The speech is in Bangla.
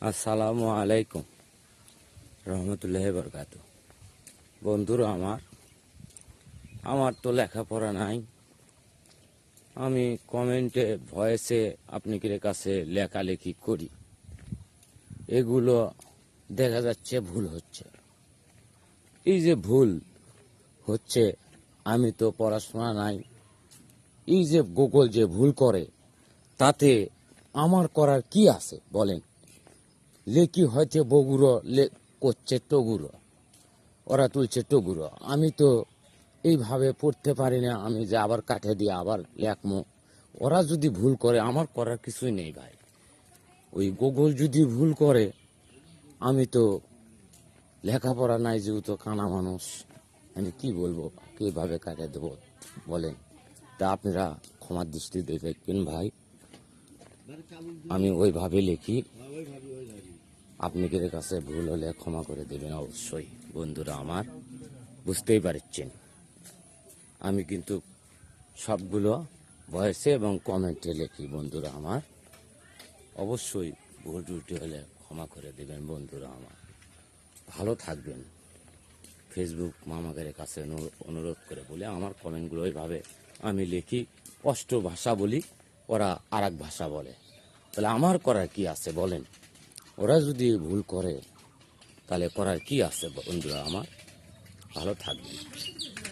আসসালামু আলাইকুম রহমতুল্লাহ বরকাত। বন্ধুরা আমার তো লেখাপড়া নাই। আমি কমেন্টে ভয়েসে আপনাদের কাছে লেখালেখি করি, এগুলো দেখা যাচ্ছে ভুল হচ্ছে। এই যে ভুল হচ্ছে, আমি তো পড়াশোনা নাই। এই যে গুগল যে ভুল করে, তাতে আমার করার কি আছে বলেন? লেখি হয়তো বগুড়ো করছে টগুড়ো, ওরা তুলছে টগুড়ো। আমি তো এইভাবে পড়তে পারি না, আমি যে আবার কাঠে দিয়ে আবার লেখমো। ওরা যদি ভুল করে, আমার করার কিছুই নেই ভাই। ওই গুগল যদি ভুল করে, আমি তো লেখাপড়া নাই, যেহেতু কানা মানুষ, আমি কি বলবো, কিভাবে কাটে দেবো বলেন? তা আপনারা ক্ষমার দৃষ্টিতে দেখবেন ভাই, আমি ওইভাবে লিখি। আপনাদের কাছে ভুল হলে ক্ষমা করে দেবেন অবশ্যই। বন্ধুরা আমার, বুঝতেই পারছেন আমি কিন্তু সবগুলো ভয়েসে এবং কমেন্টে লিখি। বন্ধুরা আমার, অবশ্যই ভুল ত্রুটি হলে ক্ষমা করে দেবেন। বন্ধুরা আমার, ভালো থাকবেন। ফেসবুক মামাদের কাছে অনুরোধ করে বলে, আমার কমেন্টগুলো ওইভাবে আমি লিখি। স্পষ্ট ভাষা বলি, ওরা আর এক ভাষা বলে, তাহলে আমার করার কি আছে বলেন? ওরা যদি ভুল করে, তাহলে করার কি আছে? বন্ধুরা আমার, ভালো থাকবেন।